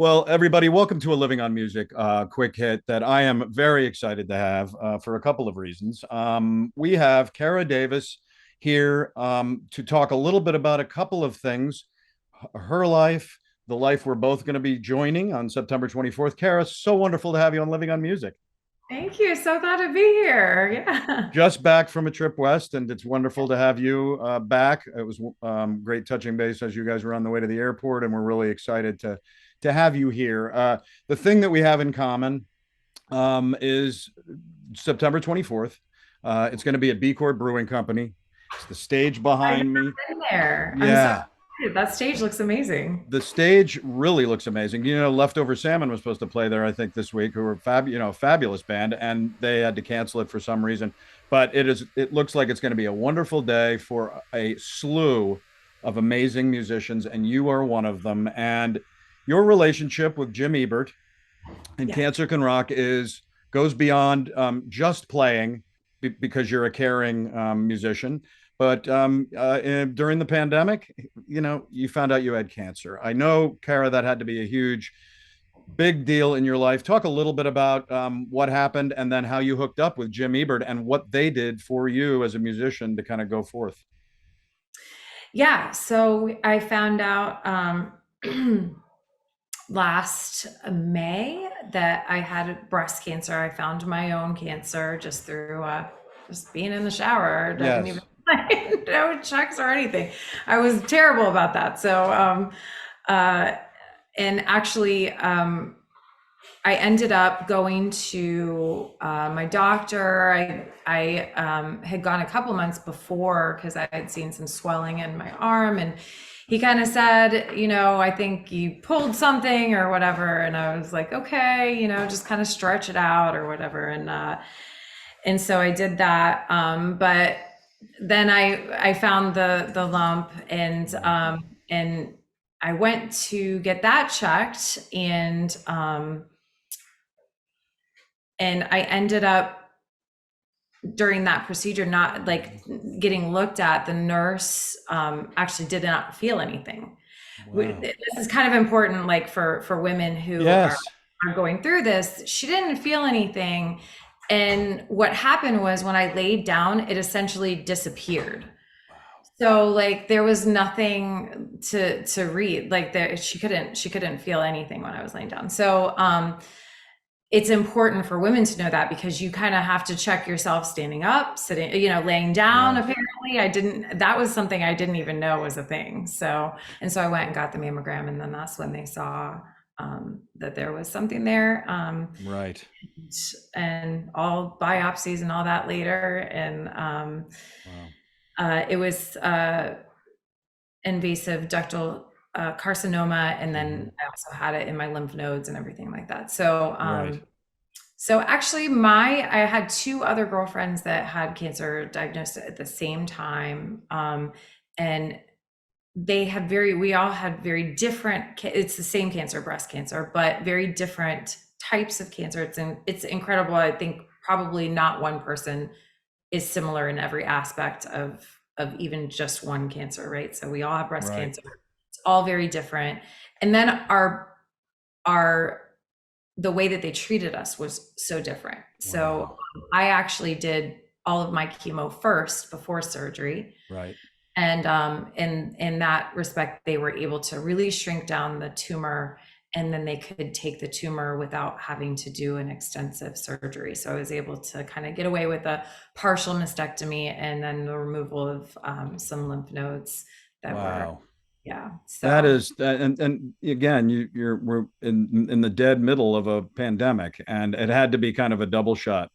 Well, everybody, welcome to a Living on Music quick hit that I am very excited to have for a couple of reasons. We have Kara Davis here to talk a little bit about a couple of things, her life, the life we're both going to be joining on September 24th. Kara, so wonderful to have you on Living on Music. Thank you. So glad to be here. Yeah. Just back from a trip west, and it's wonderful to have you back. It was great touching base as you guys were on the way to the airport, and we're really excited to have you here. The thing that we have in common is September 24th. It's going to be at B Court Brewing Company. It's the stage I've behind me. been there. I'm so Yeah, excited. That stage looks amazing. the stage really looks amazing. Leftover Salmon was supposed to play there, I think, this week, who were fabulous band, and they had to cancel it for some reason. But it looks like it's going to be a wonderful day for a slew of amazing musicians, and you are one of them. And your relationship with Jim Ebert and Yeah. Cancer Can Rock is goes beyond just playing because you're a caring musician. But during the pandemic, you found out you had cancer. I know, Kara, that had to be a huge, big deal in your life. Talk a little bit about what happened and then how you hooked up with Jim Ebert and what they did for you as a musician to kind of go forth. Yeah. So I found out last May that I had breast cancer. I found my own cancer just through just being in the shower. I didn't even Yes. no checks or anything. I was terrible about that. Uh, and actually, I ended up going to my doctor. I had gone a couple months before because I had seen some swelling in my arm, and he kind of said, I think you pulled something or whatever. And I was like, okay, just kind of stretch it out or whatever. And so I did that. But then I found the lump, and I went to get that checked, and I ended up during that procedure not like getting looked at. The nurse actually did not feel anything. Wow. This is kind of important, like for women who Yes. are going through this. She didn't feel anything, and what happened was when I laid down, it essentially disappeared. So like there was nothing to read. Like she couldn't feel anything when I was laying down. So it's important for women to know that, because you kind of have to check yourself standing up, sitting, laying down. Yes. Apparently, that was something I didn't even know was a thing. So I went and got the mammogram, and then that's when they saw that there was something there. Right. And all biopsies and all that later. And Wow. it was invasive ductal carcinoma, and Mhm. then I also had it in my lymph nodes and everything like that. So, Right. so actually, I had two other girlfriends that had cancer diagnosed at the same time, and we all had very different. It's the same cancer, breast cancer, but very different types of cancer. It's incredible. I think probably not one person is similar in every aspect of even just one cancer, right? So we all have breast Right. cancer. It's all very different. And then our the way that they treated us was so different. So Wow. I actually did all of my chemo first before surgery. Right. And in that respect, they were able to really shrink down the tumor, and then they could take the tumor without having to do an extensive surgery. So I was able to kind of get away with a partial mastectomy and then the removal of some lymph nodes that were, Wow. yeah. That So is, and again, we're in the dead middle of a pandemic, and it had to be kind of a double shot,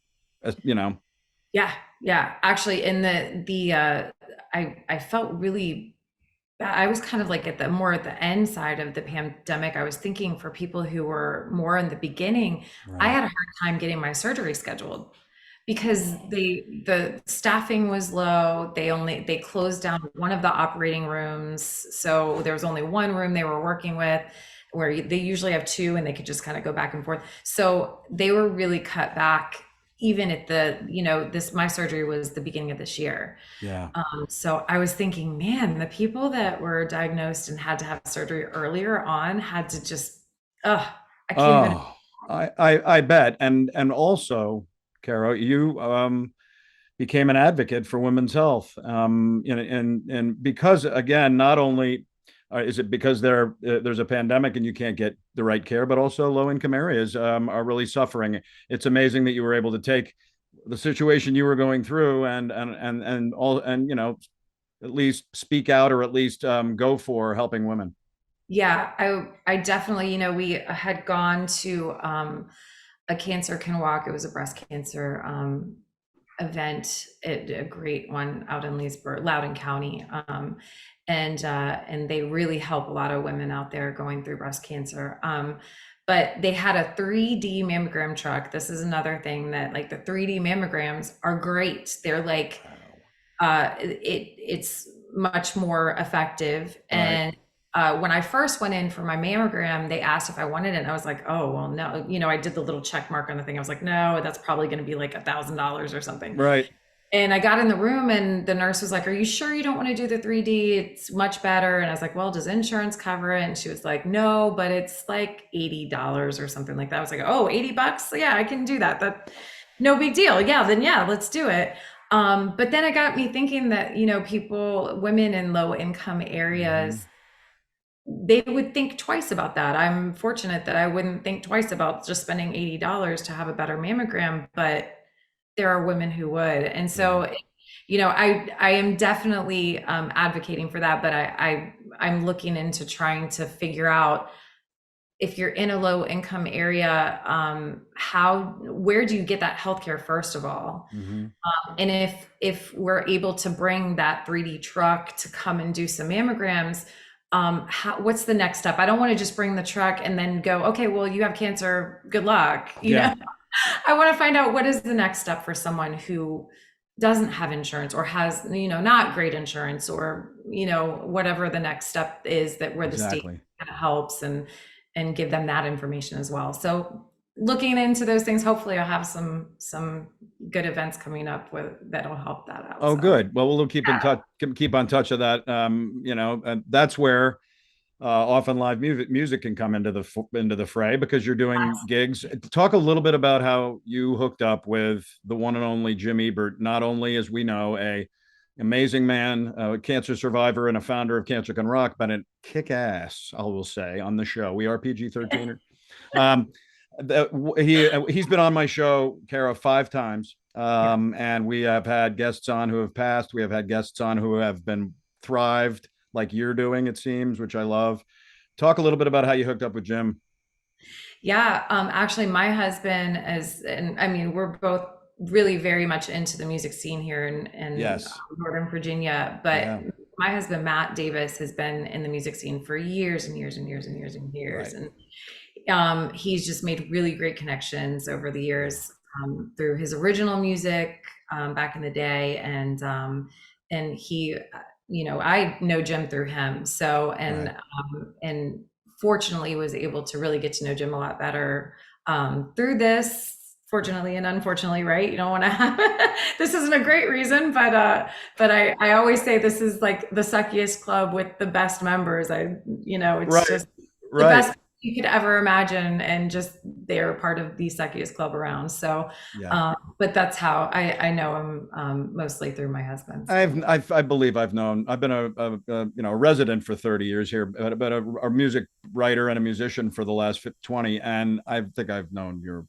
yeah, yeah. Actually, in I felt really bad. I was kind of like at the end side of the pandemic. I was thinking for people who were more in the beginning, I Right. had a hard time getting my surgery scheduled because the staffing was low. They closed down one of the operating rooms, so there was only one room they were working with, where they usually have two and they could just kind of go back and forth. So they were really cut back. Even at the, this, my surgery was the beginning of this year. Yeah. So I was thinking, man, the people that were diagnosed and had to have surgery earlier on had to just, I can't even. Oh, I bet. And also, Caro, you became an advocate for women's health. And because again, not only is it because there's a pandemic and you can't get the right care, but also low income areas are really suffering. It's amazing that you were able to take the situation you were going through and at least speak out or at least go for helping women. Yeah, I definitely, we had gone to a Cancer Can Walk. It was a breast cancer event, a great one out in Leesburg, Loudoun County. And they really help a lot of women out there going through breast cancer. But they had a 3D mammogram truck. This is another thing that, like, the 3D mammograms are great. They're like, it's much more effective. Right. And when I first went in for my mammogram, they asked if I wanted it. And I was like, oh, well, no. I did the little check mark on the thing. I was like, no, that's probably going to be like $1,000 or something. Right. And I got in the room and the nurse was like, are you sure you don't want to do the 3D? It's much better. And I was like, well, does insurance cover it? And she was like, no, but it's like $80 or something like that. I was like, oh, $80? Yeah, I can do that. That, no big deal. Yeah, then yeah, let's do it. But then it got me thinking that, women in low income Mm-hmm. areas, they would think twice about that. I'm fortunate that I wouldn't think twice about just spending $80 to have a better mammogram, but there are women who would. And Yeah. so, I am definitely advocating for that, but I'm looking into trying to figure out, if you're in a low income area, where do you get that healthcare first of all? Mm-hmm. And if we're able to bring that 3D truck to come and do some mammograms, what's the next step? I don't want to just bring the truck and then go, okay, well, you have cancer, good luck. Yeah. I want to find out, what is the next step for someone who doesn't have insurance or has, not great insurance, or, whatever the next step is, that where the state Exactly. kind of helps and give them that information as well. So looking into those things, hopefully I'll have some good events coming up that'll help that out. Oh, So good. Well, we'll keep in touch. Keep on touch of that. And that's where often live music can come into the fray because you're doing gigs. Talk a little bit about how you hooked up with the one and only Jim Ebert, not only, as we know, a amazing man, a cancer survivor, and a founder of Cancer Can Rock, but a kick ass, I will say, on the show. We are PG-13. Um, he's been on my show, Kara, 5 times. yeah. And we have had guests on who have passed. We have had guests on who have been thrived, like you're doing, it seems, which I love. Talk a little bit about how you hooked up with Jim. Yeah, actually, my husband is, and I mean, we're both really very much into the music scene here in Yes. Northern Virginia. But Yeah. my husband, Matt Davis, has been in the music scene for years and years and years and years and years. Right. And he's just made really great connections over the Yeah. years, through his original music, back in the day. And he, I know Jim through him. So, Right. and fortunately was able to really get to know Jim a lot better through this. Fortunately and unfortunately, right? You don't want to have this isn't a great reason, but I always say this is like the suckiest club with the best members. It's Right. just the Right. best you could ever imagine, and just they're part of the suckiest club around. So, Yeah. but that's how I know him, mostly through my husband. So I believe I've been a resident for 30 years here, but a music writer and a musician for the last 20. And I think I've known your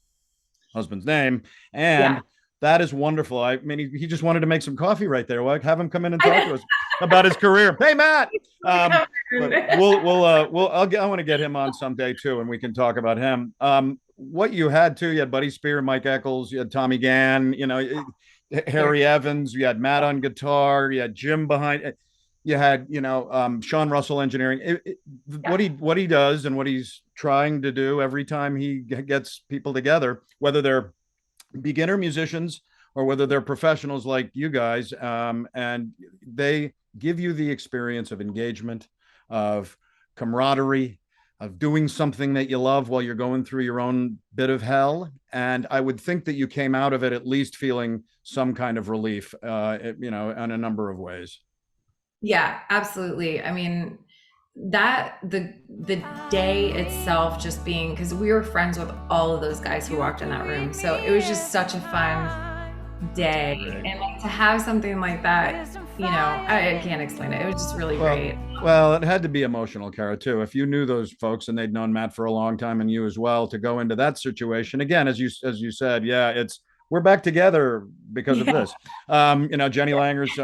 husband's name. yeah. And that is wonderful. I mean, he just wanted to make some coffee right there. Well, have him come in and talk I to us about his career. Hey, Matt. Um, but know. I want to get him on someday too, and we can talk about him. What you had too, you had Buddy Spear, Mike Eccles, you had Tommy Gann, Very, Harry Evans, you had Matt on guitar, you had Jim behind it. You had, Sean Russell engineering. yeah. What he does and what he's trying to do every time he gets people together, whether they're beginner musicians or whether they're professionals like you guys, and they give you the experience of engagement, of camaraderie, of doing something that you love while you're going through your own bit of hell. And I would think that you came out of it at least feeling some kind of relief, in a number of ways. Yeah, absolutely. I mean, that the day itself just being, because we were friends with all of those guys who walked in that room. So it was just such a fun day. Great. And like to have something like that, I can't explain it. It was just really Well, great. well, it had to be emotional, Kara, too. If you knew those folks and they'd known Matt for a long time and you as well, to go into that situation again, as you said, yeah, it's we're back together because of Yeah. this. Jenny Langer's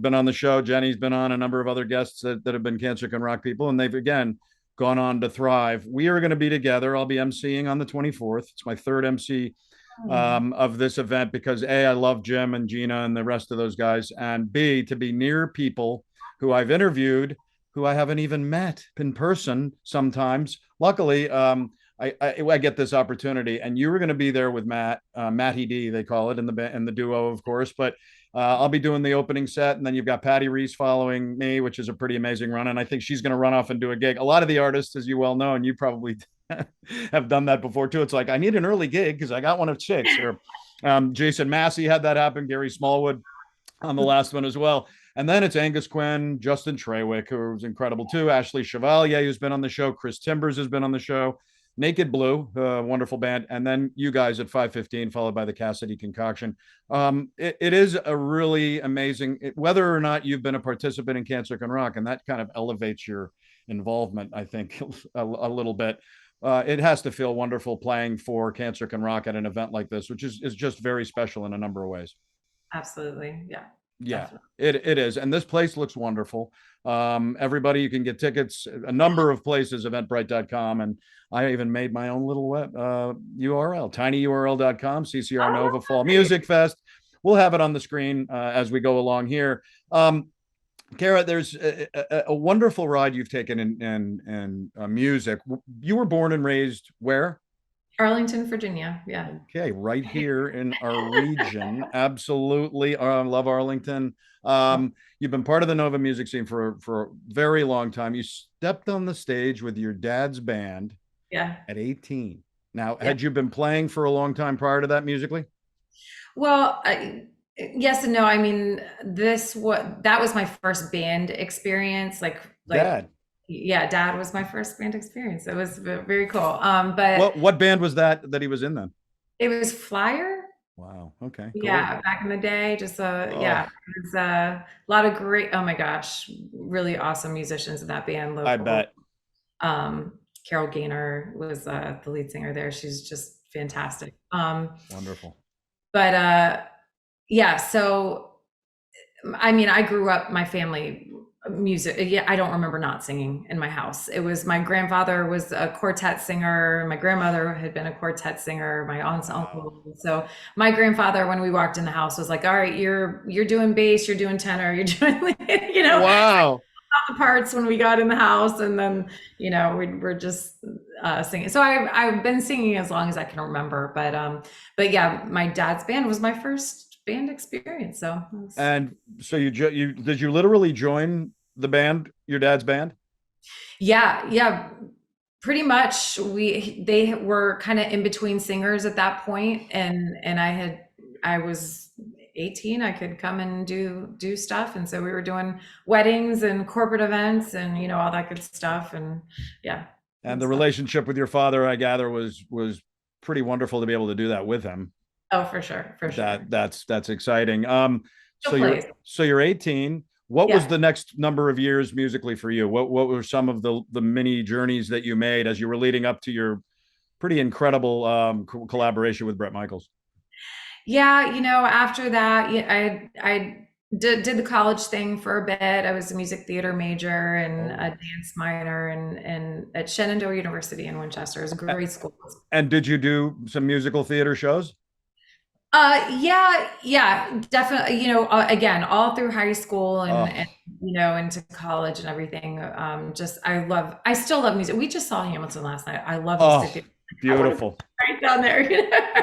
been on the show. Jenny's been on a number of other guests that have been Cancer Can Rock people, and they've again gone on to thrive. We are going to be together. I'll be emceeing on the 24th. It's my third MC of this event because A, I love Jim and Gina and the rest of those guys, and B, to be near people who I've interviewed, who I haven't even met in person sometimes. Luckily, I get this opportunity, and you were going to be there with Matt, Matty D, they call it in the duo, of course. But I'll be doing the opening set, and then you've got Patty Reese following me, which is a pretty amazing run, and I think she's going to run off and do a gig. A lot of the artists, as you well know, and you probably have done that before too. It's like I need an early gig because I got one of six. Or Jason Massey had that happen. Gary Smallwood on the last one as well. And then it's Angus Quinn, Justin Trawick, who was incredible too. Ashley Chevalier, who's been on the show. Chris Timbers has been on the show. Naked Blue, wonderful band, and then you guys at 5:15, followed by the Cassidy Concoction. It is a really amazing, whether or not you've been a participant in Cancer Can Rock, and that kind of elevates your involvement, I think, a little bit. It has to feel wonderful playing for Cancer Can Rock at an event like this, which is just very special in a number of ways. Absolutely. Yeah, Yeah, definitely. it is. And this place looks wonderful. Everybody, you can get tickets a number of places, eventbrite.com. And I even made my own little web URL, tinyurl.com, CCR Nova Oh, Fall nice. Music Fest. We'll have it on the screen as we go along here. Kara, there's a wonderful ride you've taken in music. You were born and raised where? Arlington, Virginia. Yeah. Okay, right here in our region. Absolutely. Love Arlington. You've been part of the Nova music scene for a very long time. You stepped on the stage with your dad's band Yeah. at 18. Now, Yeah. had you been playing for a long time prior to that musically? Well, yes and no. I mean, that was my first band experience. Like, Dad. yeah, dad was my first band experience. It was very cool. But What band was that he was in then? it was Flyer. Wow. Okay, cool. Yeah, back in the day, yeah, Oh, it was a lot of great, oh my gosh, really awesome musicians in that band, I local. bet. Carol Gaynor was the lead singer there. She's just fantastic. Wonderful. But yeah, so I mean, I grew up, my family music. Yeah, I don't remember not singing in my house. It was my grandfather was a quartet singer. My grandmother had been a quartet singer. My aunts, Wow. uncle. So my grandfather, when we walked in the house, was like, "All right, you're doing bass, you're doing tenor, you're doing, Wow. the parts when we got in the house, and then we were just singing. So I've been singing as long as I can remember. But yeah, my dad's band was my first band experience. So it was, And so you did you literally join the band, your dad's band? yeah, yeah, pretty much. They were kind of in between singers at that point, and I was 18. I could come and do stuff, and so we were doing weddings and corporate events and all that good stuff, and yeah, it And the was fun. relationship with your father, I gather, was pretty wonderful to be able to do that with him. Oh, for sure, for sure. That's exciting. So Still you're plays. so you're 18. What was Yeah. the next number of years musically for you? What were some of the many journeys that you made as you were leading up to your pretty incredible collaboration with Brett Michaels? Yeah, after that, yeah, I did the college thing for a bit. I was a music theater major and a Oh, dance minor and at Shenandoah University in Winchester. It was a great school. and did you do some musical theater shows? Yeah, yeah, definitely. Again, all through high school and Oh, into college and everything. I still love music. We just saw Hamilton last night. I love music oh, theater. I want to Beautiful. be right down there.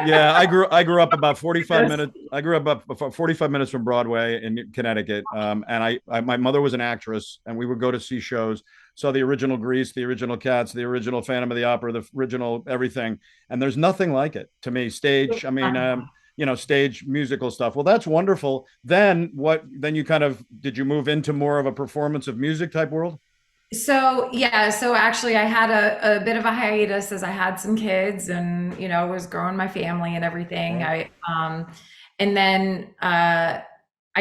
Yeah, I grew up about 45 Yes. minutes. I grew up about 45 minutes from Broadway in Connecticut. And my mother was an actress, and we would go to see shows. Saw the original Grease, the original Cats, the original Phantom of the Opera, the original everything. And there's nothing like it to me. Stage, I mean, stage musical stuff. Well, that's wonderful. Then what? Then you kind of did you move into more of a performance of music type world? So yeah, so actually I had a bit of a hiatus as I had some kids and was growing my family and everything. Right. And then I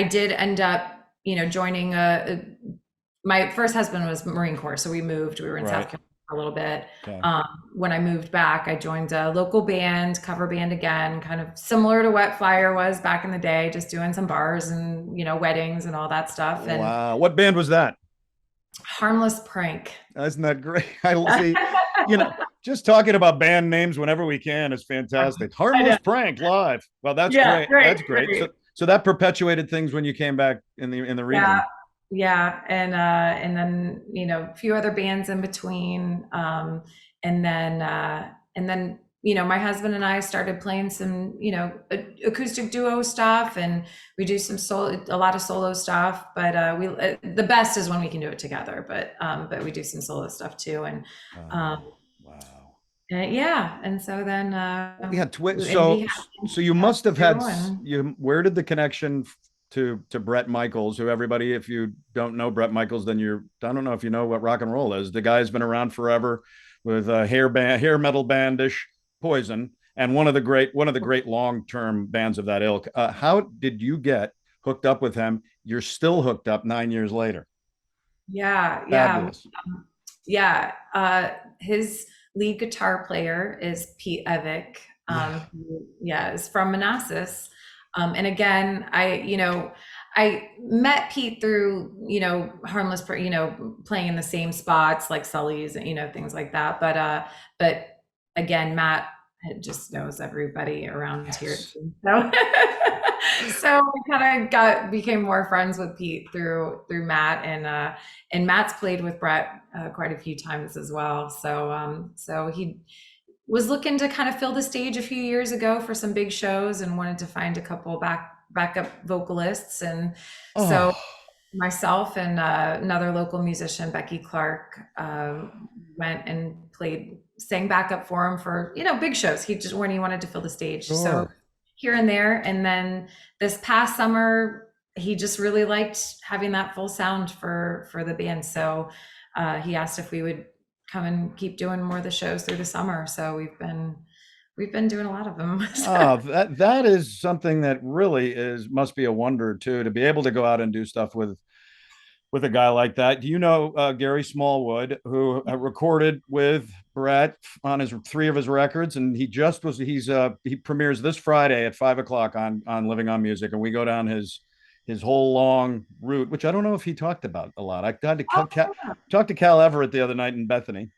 did end up, joining my first husband was Marine Corps, so we moved. We were in South Right. Carolina for a little bit. Okay. When I moved back, I joined a local band, cover band again, kind of similar to what Flyer was back in the day, just doing some bars and weddings and all that stuff. And Wow. What band was that? Harmless Prank. Isn't that great? I see, you know, just talking about band names whenever we can is fantastic. I know. Harmless Prank live. Well, that's Yeah, great. great, That's great. great. So that perpetuated things when you came back in the Yeah, region. yeah, and then a few other bands in between, and then my husband and I started playing some acoustic duo stuff, and we do a lot of solo stuff. But the best is when we can do it together. But we do some solo stuff too, um, Oh, wow. and yeah, and so then Yeah. and we So you had must have two, had and you. Where did the connection to Brett Michaels, who everybody, if you don't know Brett Michaels, then I don't know if you know what rock and roll is. The guy's been around forever with a hair metal bandish Poison, and one of the great long term bands of that ilk. How did you get hooked up with him? You're still hooked up 9 years later. yeah, yeah. Fabulous. Yeah, his lead guitar player is Pete Evick. Yeah. Who, yeah, is from Manassas. And again, I met Pete through, Harmless, playing in the same spots like Sully's, and things like that. But again, Matt just knows everybody around here. Yes. So, so we kind of became more friends with Pete through Matt, and Matt's played with Brett quite a few times as well. So he was looking to kind of fill the stage a few years ago for some big shows and wanted to find a couple backup vocalists. And so Oh, myself and another local musician, Becky Clark, went and sang backup for him for big shows. He just when he wanted to fill the stage. So sure. here and there, and then this past summer, he just really liked having that full sound for the band. So he asked if we would come and keep doing more of the shows through the summer. So we've been doing a lot of them. Oh, that is something that really is must be a wonder too, to be able to go out and do stuff with a guy like that. Do you know Gary Smallwood, who recorded with Brett on his three of his records, and he premieres this Friday at 5 o'clock on Living on Music, and we go down his whole long route, which I don't know if he talked about a lot. I got to talk to Cal Everett the other night in Bethany,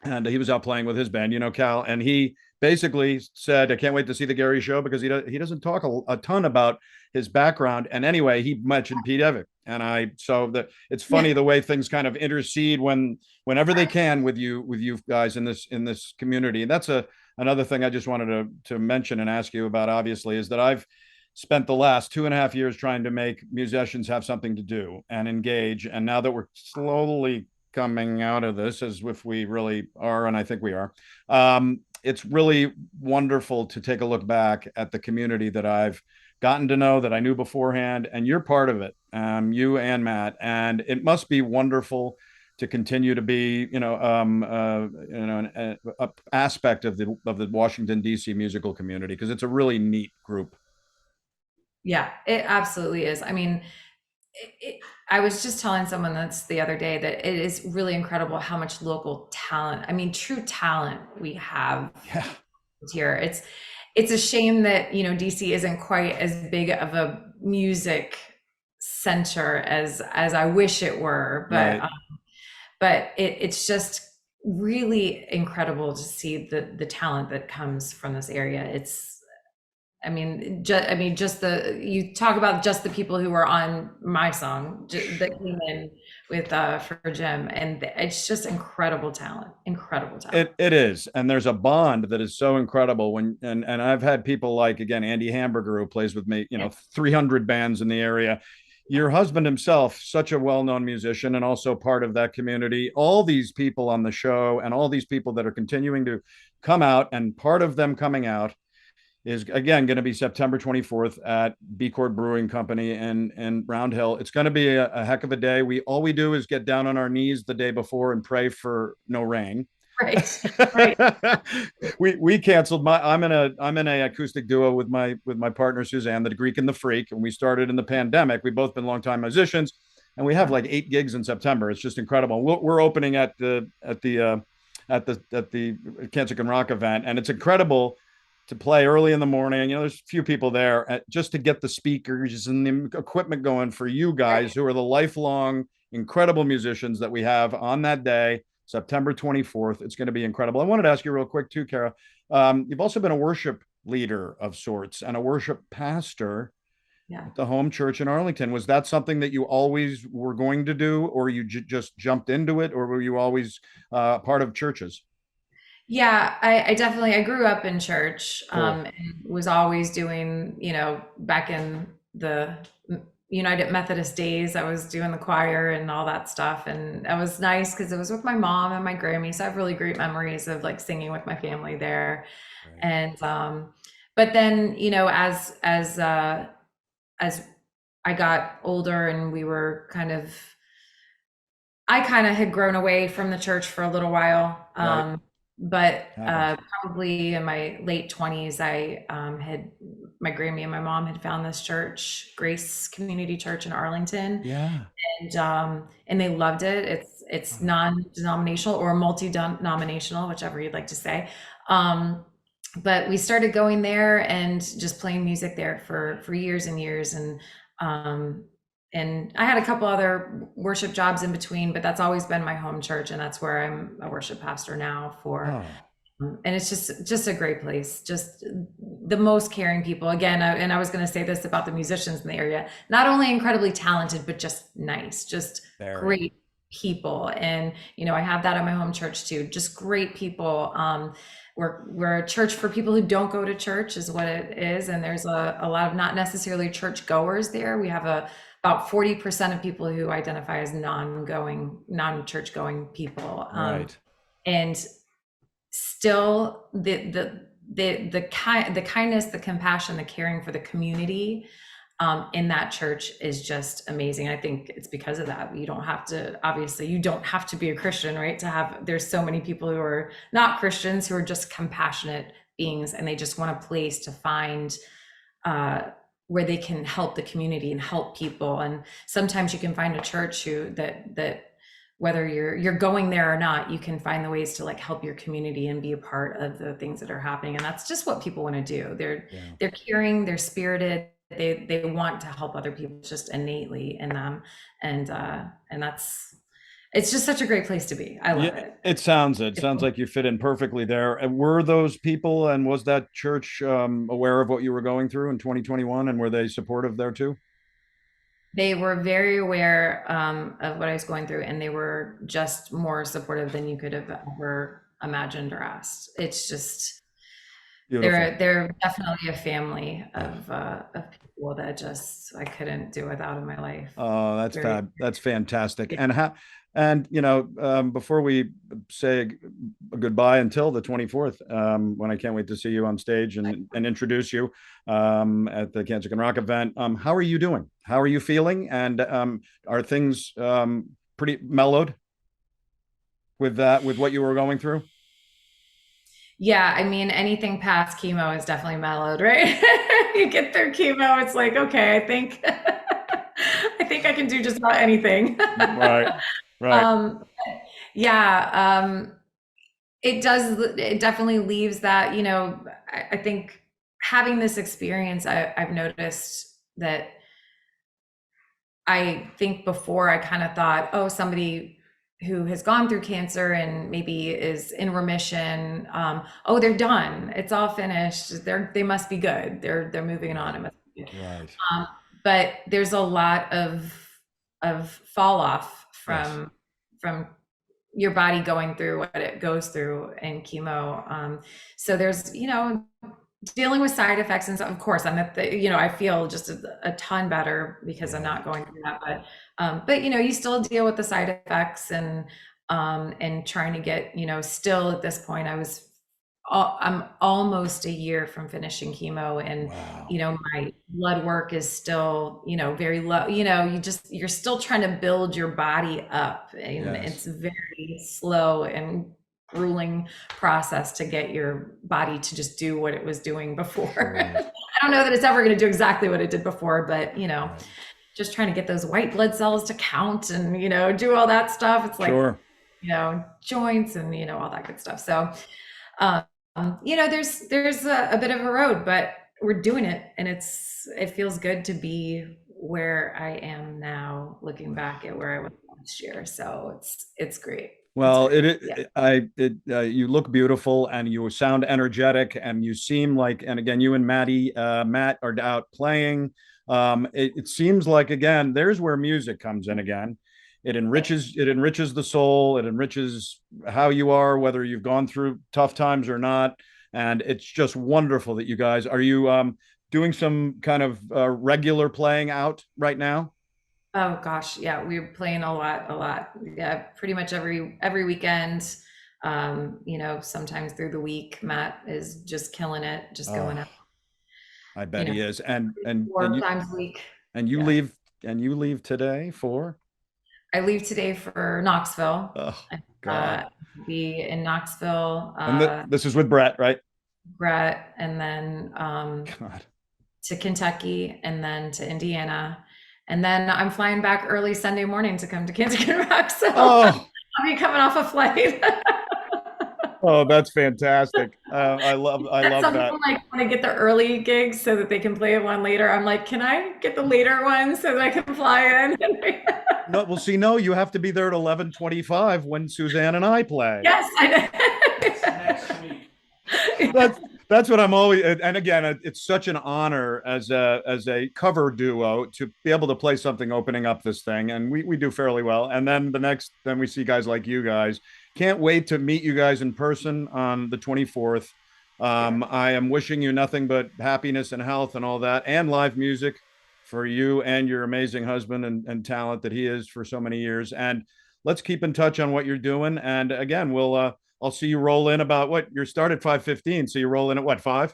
and he was out playing with his band, Cal, and he basically said, "I can't wait to see the Gary show," because he doesn't talk a ton about his background. And anyway, he mentioned Pete Evick, and it's funny Yeah. the way things kind of intercede whenever they can with you guys in this community. And that's another thing I just wanted to mention and ask you about. Obviously, is that I've spent the last 2.5 years trying to make musicians have something to do and engage. And now that we're slowly coming out of this, as if we really are, and I think we are, it's really wonderful to take a look back at the community that I've gotten to know, that I knew beforehand, and you're part of it, you and Matt, and it must be wonderful to continue to be, an aspect of the Washington D.C. musical community, because it's a really neat group. Yeah, it absolutely is. I mean, I was just telling someone that's the other day that it is really incredible how much local talent, I mean, true talent we have Yeah, here. It's a shame that, DC isn't quite as big of a music center as I wish it were, but right. it's just really incredible to see the talent that comes from this area. I mean, just the you talk about just the people who were on my song that came in with for Jim, and it's just incredible talent, incredible talent. It is, and there's a bond that is so incredible when and I've had people like again Andy Hamburger who plays with me, Yeah, 300 bands in the area. Your husband himself, such a well-known musician and also part of that community. All these people on the show and all these people that are continuing to come out, and part of them coming out is again going to be September 24th at B Court Brewing Company in Round Hill. It's going to be a heck of a day. We do is get down on our knees the day before and pray for no rain. right, right. We canceled my I'm in a acoustic duo with my partner Suzanne, the Greek and the Freak, and we started in the pandemic. We've both been longtime musicians, and we have Yeah. like 8 gigs in September. It's just incredible. We're opening at the Cancer Can Rock event, and it's incredible to play early in the morning. There's a few people there just to get the speakers and the equipment going for you guys who are the lifelong incredible musicians that we have on that day, September 24th. It's going to be incredible. I wanted to ask you real quick too, Kara. You've also been a worship leader of sorts and a worship pastor Yeah. at the home church in Arlington. Was that something that you always were going to do, or you just jumped into it, or were you always part of churches? Yeah, I definitely I grew up in church, Cool. and was always doing, back in the United Methodist days, I was doing the choir and all that stuff. And it was nice because it was with my mom and my Grammy. So I have really great memories of like singing with my family there. Right. And but then, as I got older and we were I kind of had grown away from the church for a little while. Right. But Happens. probably in my late 20s, I had my Grammy and my mom had found this church, Grace Community Church in Arlington, Yeah. and they loved it. It's Oh, non-denominational or multi-denominational, whichever you'd like to say. Um, but we started going there and just playing music there for years and years, um, and I had a couple other worship jobs in between, but that's always been my home church, and that's where I'm a worship pastor now for. oh, And it's just a great place. Just the most caring people. Again, and I was going to say this about the musicians in the area. Not only incredibly talented, but just nice, just very. great people. And I have that at my home church too. Just great people. We're a church for people who don't go to church, is what it is. And there's a lot of not necessarily church goers there. We have about 40% of people who identify as non-church going people. Right. And still the kindness, the compassion, the caring for the community in that church is just amazing. I think it's because of that. You don't have to be a Christian, right? There's so many people who are not Christians who are just compassionate beings, and they just want a place to find uh, where they can help the community and help people. And sometimes you can find a church that whether you're going there or not, you can find the ways to like help your community and be a part of the things that are happening. And that's just what people want to do. Yeah. They're caring, they're spirited, they want to help other people just innately in them. And that's it's just such a great place to be. I love Yeah, it. it sounds it. Sounds like you fit in perfectly there. And were those people and was that church aware of what you were going through in 2021, and were they supportive there too? They were very aware of what I was going through, and they were just more supportive than you could have ever imagined or asked. It's just Beautiful. they're definitely a family Yeah. of people that just I couldn't do without in my life. Oh, that's Very, that's fantastic. yeah. And before we say goodbye until the 24th, when I can't wait to see you on stage and introduce you at the Cancer Can Rock event, how are you doing? How are you feeling? And are things pretty mellowed with that, with what you were going through? Yeah, I mean, anything past chemo is definitely mellowed, right? You get through chemo, it's like, okay, I think I think I can do just about anything. Right, right. um, yeah, it definitely leaves that, I think having this experience, I've noticed that I think before I kind of thought, oh, somebody who has gone through cancer and maybe is in remission, oh, they're done. It's all finished. They must be good. They're moving on. Right. It must be good. Right. Um, but there's a lot of fall off Yes. from your body going through what it goes through in chemo. So there's, dealing with side effects, and so, of course, I'm at I feel just a ton better because I'm not Right. going through that. But you still deal with the side effects, and trying to get, still at this point, I'm almost a year from finishing chemo, and Wow. my blood work is still, very low. You're still trying to build your body up, and it's Yes. very slow and grueling process to get your body to just do what it was doing before. Sure. I don't know that it's ever going to do exactly what it did before, but Right. just trying to get those white blood cells to count, and do all that stuff. It's like, Sure. joints, and all that good stuff. So um, there's a bit of a road, but we're doing it, and it feels good to be where I am now, looking back at where I was last year. So it's great. It's Well, great. Yeah. you look beautiful and you sound energetic and you seem like, and again, you and Matt are out playing. It seems like, again, there's where music comes in again. It enriches the soul. It enriches how you are, whether you've gone through tough times or not. And it's just wonderful that you guys are you doing some kind of regular playing out right now? Oh gosh, yeah, we're playing a lot, a lot. Yeah, pretty much every weekend. Sometimes through the week. Matt is just killing it, just going out, Oh, I you bet know, he is. And and four you times a week. and you Yeah. leave and you leave today for I leave today for Knoxville. oh I God. be in Knoxville, This is with Brett, right? Brett, and then God. to Kentucky, and then to Indiana. And then I'm flying back early Sunday morning to come to Kansas Rock. So Oh, I'll be coming off a flight. oh, that's fantastic. I love Some that. people like want to get the early gigs so that they can play one later. I'm like, can I get the later one so that I can fly in? No, well, see, no, you have to be there at 11:25 when Suzanne and I play. Yes, I Next week. know. That's that's what I'm always. And again, it's such an honor as a cover duo to be able to play something opening up this thing, and we do fairly well. And then then we see guys like you guys. Can't wait to meet you guys in person on the 24th. Yeah. I am wishing you nothing but happiness and health and all that, and live music for you and your amazing husband and talent that he is for so many years. And let's keep in touch on what you're doing. And again, I'll see you roll in about what your start at 5:15. So you roll in at what, 5?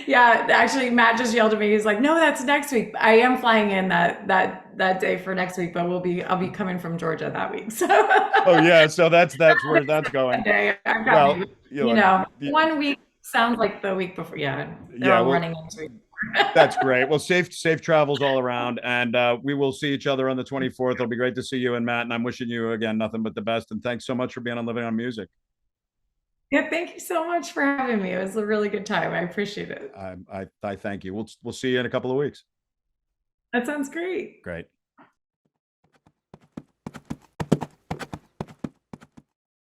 Yeah, actually, Matt just yelled at me. He's like, "No, that's next week." I am flying in that day for next week, but I'll be coming from Georgia that week. So Oh yeah, so that's where that's going. day, I've got Well, maybe, one week yeah, sounds like the week before. Yeah, they're all well, running into it. that's great. Well, safe travels all around, and we will see each other on the 24th. It'll be great to see you and Matt, and I'm wishing you again nothing but the best. And thanks so much for being on Living on Music. Yeah, thank you so much for having me. It was a really good time. I appreciate it. I thank you. We'll see you in a couple of weeks. That sounds great. Great.